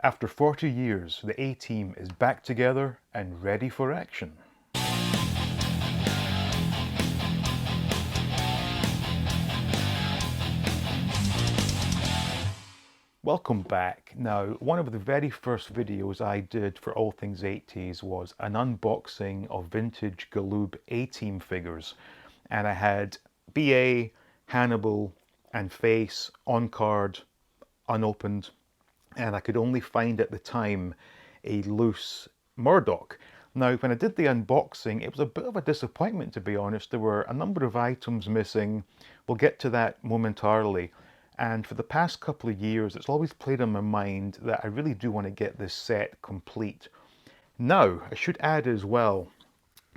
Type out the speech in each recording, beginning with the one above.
After 40 years, the A-Team is back together and ready for action. Welcome back. Now, one of the very first videos I did for All Things 80s was an unboxing of vintage Galoob A-Team figures. And I had BA, Hannibal, and Face on card, unopened. And I could only find at the time a loose Murdoch. Now, when I did the unboxing, it was a bit of a disappointment, to be honest. There were a number of items missing. We'll get to that momentarily. And for the past couple of years, it's always played on my mind that I really do want to get this set complete. Now, I should add as well,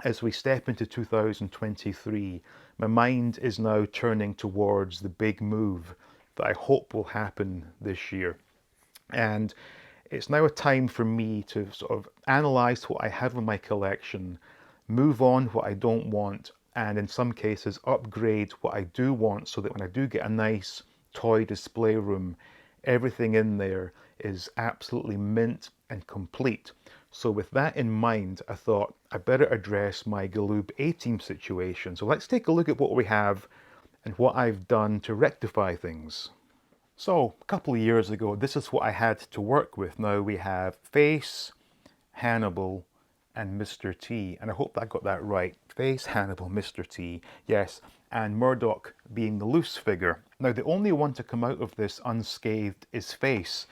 as we step into 2023, my mind is now turning towards the big move that I hope will happen this year. And it's now a time for me to sort of analyze what I have in my collection, move on what I don't want, and in some cases upgrade what I do want, so that when I do get a nice toy display room, everything in there is absolutely mint and complete. So with that in mind, I thought I better address my Galoob A-Team situation. So let's take a look at what we have and what I've done to rectify things. So a couple of years ago, this is what I had to work with. Now we have Face, Hannibal, and Mr. T. And I hope I got that right. Face, Hannibal, Mr. T, yes, and Murdoch being the loose figure. Now the only one to come out of this unscathed is Face.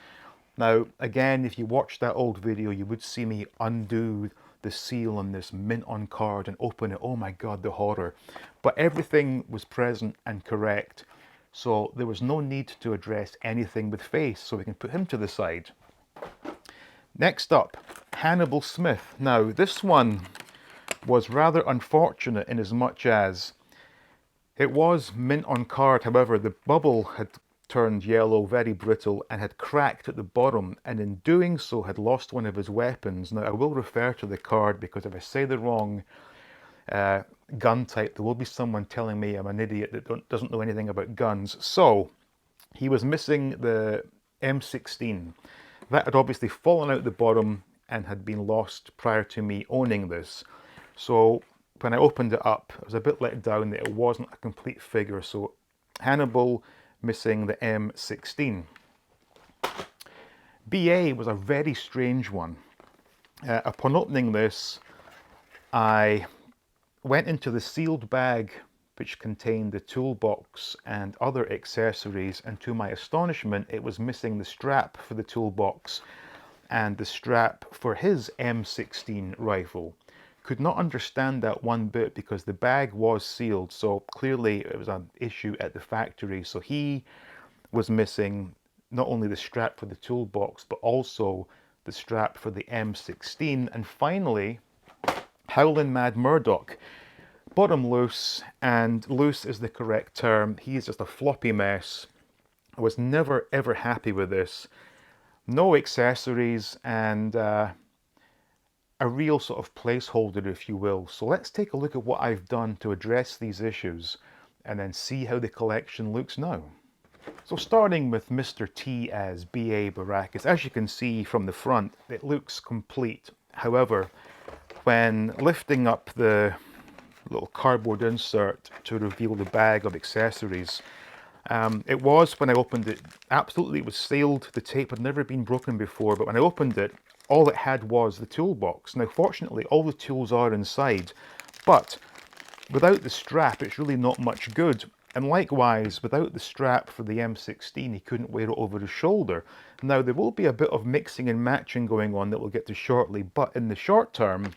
Now again, if you watched that old video, you would see me undo the seal on this mint on card and open it. Oh my God, the horror. But everything was present and correct. So there was no need to address anything with Face, so we can put him to the side. Next up, Hannibal Smith. Now this one was rather unfortunate in as much as it was mint on card. However, the bubble had turned yellow, very brittle, and had cracked at the bottom, and in doing so had lost one of his weapons. Now I will refer to the card, because if I say the wrong gun type, there will be someone telling me I'm an idiot that doesn't know anything about guns. So he was missing the M16. That had obviously fallen out the bottom and had been lost prior to me owning this. So when I opened it up, I was a bit let down that it wasn't a complete figure. So Hannibal missing the M16. BA was a very strange one. Upon opening this, I went into the sealed bag which contained the toolbox and other accessories, and to my astonishment it was missing the strap for the toolbox and the strap for his M16 rifle. Could not understand that one bit, because the bag was sealed, so clearly it was an issue at the factory. So he was missing not only the strap for the toolbox but also the strap for the M16. And finally, Howlin' Mad Murdoch. Bottom loose, and loose is the correct term. He is just a floppy mess. I was never ever happy with this. No accessories, and a real sort of placeholder, if you will. So let's take a look at what I've done to address these issues and then see how the collection looks now. So starting with Mr. T as B.A. Baracus, as you can see from the front, it looks complete. However, when lifting up the little cardboard insert to reveal the bag of accessories, it was, when I opened it, absolutely it was sealed. The tape had never been broken before, but when I opened it, all it had was the toolbox. Now fortunately all the tools are inside, but without the strap it's really not much good. And likewise, without the strap for the M16, he couldn't wear it over his shoulder. Now there will be a bit of mixing and matching going on that we'll get to shortly, but in the short term,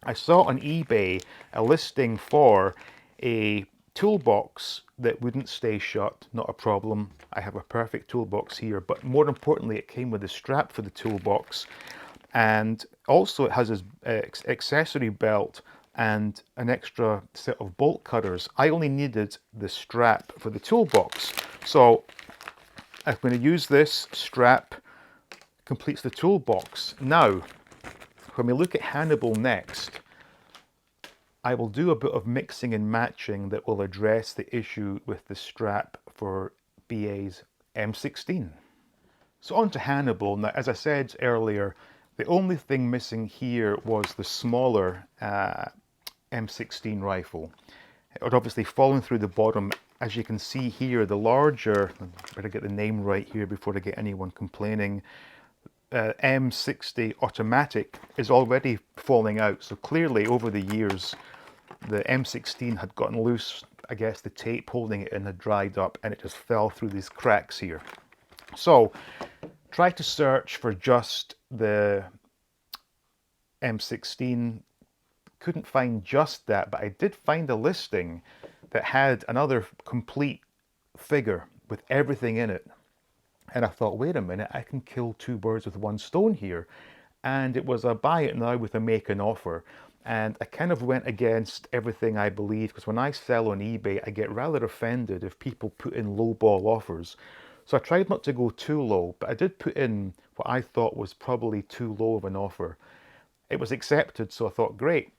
I saw on eBay a listing for a toolbox that wouldn't stay shut. Not a problem. I have a perfect toolbox here, but more importantly, it came with a strap for the toolbox, and also it has this accessory belt and an extra set of bolt cutters. I only needed the strap for the toolbox, so I'm going to use this strap. Completes the toolbox. Now when we look at Hannibal next, I will do a bit of mixing and matching that will address the issue with the strap for BA's M16. So on to Hannibal. Now, as I said earlier, the only thing missing here was the smaller M16 rifle. It had obviously fallen through the bottom. As you can see here, the larger, I better get the name right here before I get anyone complaining, M60 automatic is already falling out. So clearly over the years, the M16 had gotten loose. I guess the tape holding it in had dried up and it just fell through these cracks here. So try to search for just the M16. Couldn't find just that, but I did find a listing that had another complete figure with everything in it. And I thought, wait a minute, I can kill two birds with one stone here. And it was a buy it now with a make an offer. And I kind of went against everything I believe, because when I sell on eBay, I get rather offended if people put in low ball offers. So I tried not to go too low, but I did put in what I thought was probably too low of an offer. It was accepted, so I thought, great.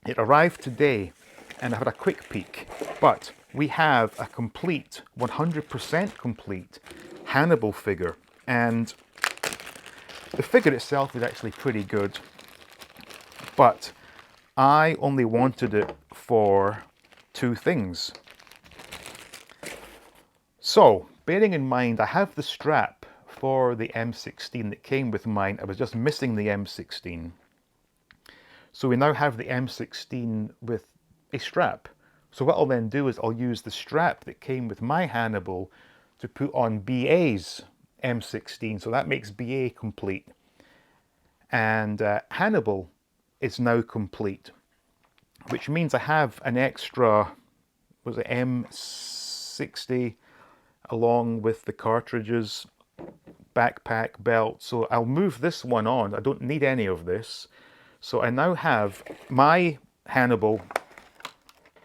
It arrived today, and I had a quick peek, but we have a complete, 100% complete Hannibal figure, and the figure itself is actually pretty good, but I only wanted it for two things. So, bearing in mind, I have the strap for the M16 that came with mine. I was just missing the M16. So we now have the M16 with a strap. So what I'll then do is I'll use the strap that came with my Hannibal to put on BA's M16. So that makes BA complete. And Hannibal is now complete, which means I have an extra, was it M60, along with the cartridges, backpack, belt. So I'll move this one on. I don't need any of this. So I now have my Hannibal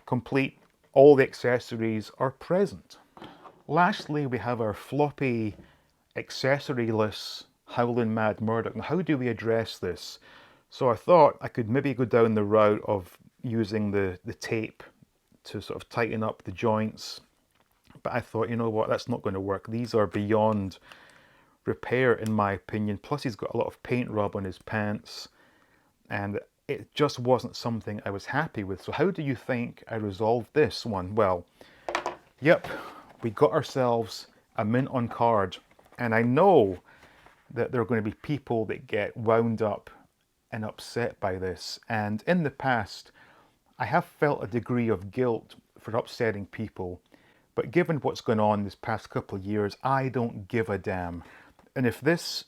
complete. All the accessories are present. Lastly, we have our floppy, accessory-less Howlin' Mad Murdoch. Now, how do we address this? So I thought I could maybe go down the route of using the tape to sort of tighten up the joints. But I thought, you know what, that's not going to work. These are beyond repair, in my opinion. Plus, he's got a lot of paint rub on his pants. And it just wasn't something I was happy with. So how do you think I resolved this one? Well, yep, we got ourselves a mint on card. And I know that there are going to be people that get wound up and upset by this. And in the past, I have felt a degree of guilt for upsetting people. But given what's gone on this past couple of years, I don't give a damn. And if this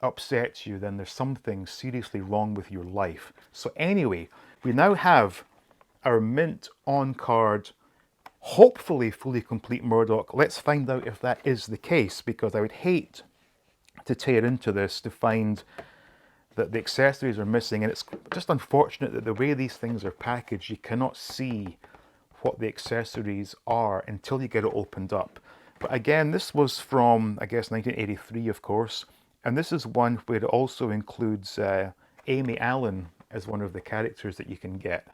upsets you, then there's something seriously wrong with your life. So anyway, we now have our mint on card, hopefully fully complete Murdoch. Let's find out if that is the case, because I would hate to tear into this to find that the accessories are missing. And it's just unfortunate that the way these things are packaged, you cannot see what the accessories are until you get it opened up. But again, this was from, I guess, 1983, of course. And this is one where it also includes Amy Allen as one of the characters that you can get.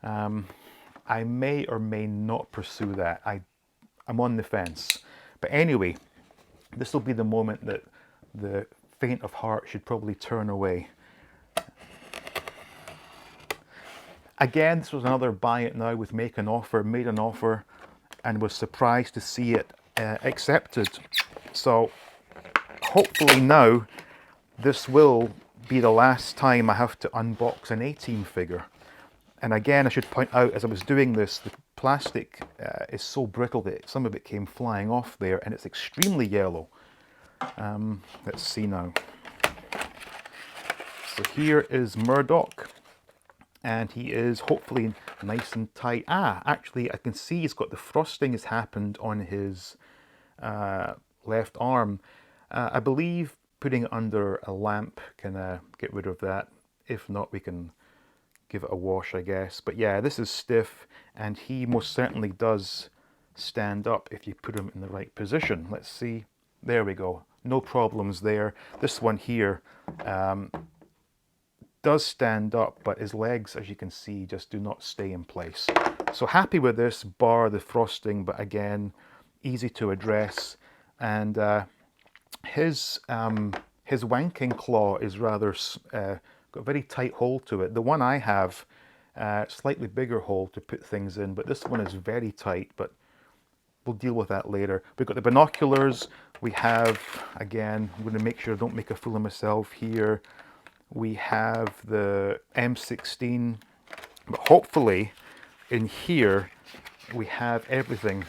I may or may not pursue that. I'm on the fence. But anyway, this will be the moment that the faint of heart should probably turn away. Again, this was another buy it now with make an offer, made an offer, and was surprised to see it accepted. So hopefully now this will be the last time I have to unbox an A-Team figure. And again, I should point out, as I was doing this, the plastic is so brittle that some of it came flying off there, and it's extremely yellow. Let's see now. So here is Murdoch, and he is hopefully nice and tight. Actually, I can see he's got the frosting has happened on his left arm. I believe putting it under a lamp can get rid of that. If not, we can give it a wash, I guess. But yeah, this is stiff, and he most certainly does stand up if you put him in the right position. Let's see. There we go. No problems there. This one here does stand up, but his legs, as you can see, just do not stay in place. So happy with this, bar the frosting, but again, easy to address. And his wanking claw is rather got a very tight hole to it. The one I have, slightly bigger hole to put things in, but this one is very tight. But we'll deal with that later. We've got the binoculars. We have, again, I'm going to make sure I don't make a fool of myself here. We have the M16, but hopefully in here we have everything,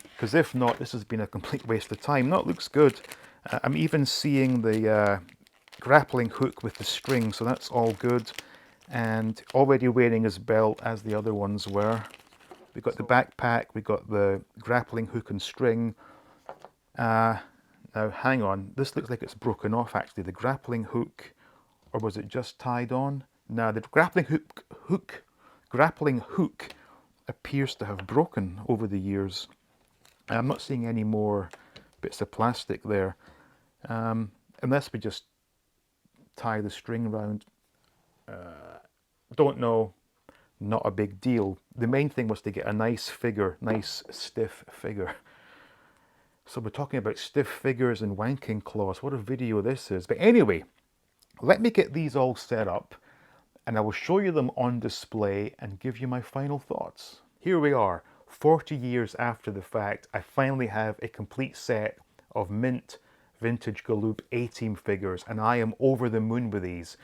because if not, this has been a complete waste of time. No, it looks good. I'm even seeing the grappling hook with the string, so that's all good. And already wearing his belt as the other ones were. We've got the backpack, we've got the grappling hook and string. Now hang on, this looks like it's broken off actually. The grappling hook, or was it just tied on? No, the grappling hook appears to have broken over the years. I'm not seeing any more bits of plastic there, unless we just tie the string around. Don't know, not a big deal. The main thing was to get a nice figure, nice stiff figure. So we're talking about stiff figures and wanking claws. What a video this is. But anyway, let me get these all set up and I will show you them on display and give you my final thoughts. Here we are, 40 years after the fact. I finally have a complete set of mint vintage Galoob A-Team figures, and I am over the moon with these.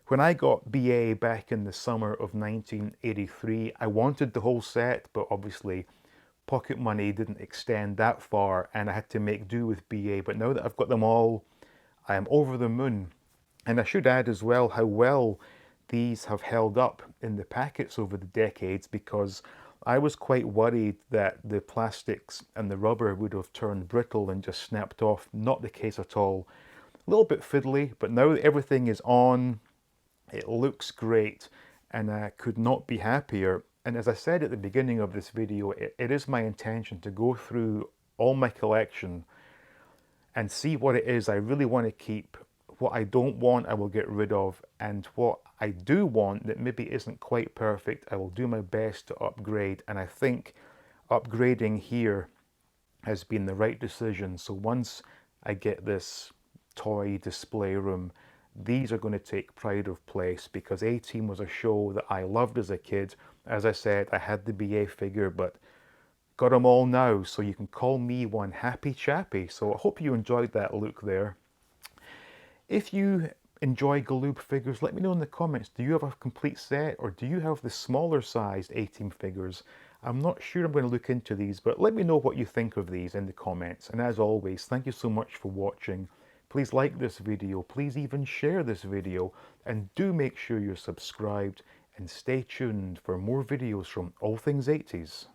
When I got BA back in the summer of 1983, I wanted the whole set, but obviously pocket money didn't extend that far and I had to make do with BA. But now that I've got them all, I am over the moon. And I should add as well how well these have held up in the packets over the decades, because I was quite worried that the plastics and the rubber would have turned brittle and just snapped off. Not the case at all. A little bit fiddly, but now that everything is on, it looks great and I could not be happier. And as I said at the beginning of this video, it is my intention to go through all my collection and see what it is I really want to keep. What I don't want, I will get rid of. And what I do want that maybe isn't quite perfect, I will do my best to upgrade. And I think upgrading here has been the right decision. So once I get this toy display room, these are going to take pride of place, because A-Team was a show that I loved as a kid. As I said, I had the BA figure, but got them all now, so you can call me one happy chappy. So I hope you enjoyed that look there. If you enjoy Galoob figures, let me know in the comments. Do you have a complete set, or do you have the smaller sized A-Team figures? I'm not sure. I'm going to look into these, but let me know what you think of these in the comments. And as always, thank you so much for watching. Please like this video, please even share this video, and do make sure you're subscribed and stay tuned for more videos from All Things 80s.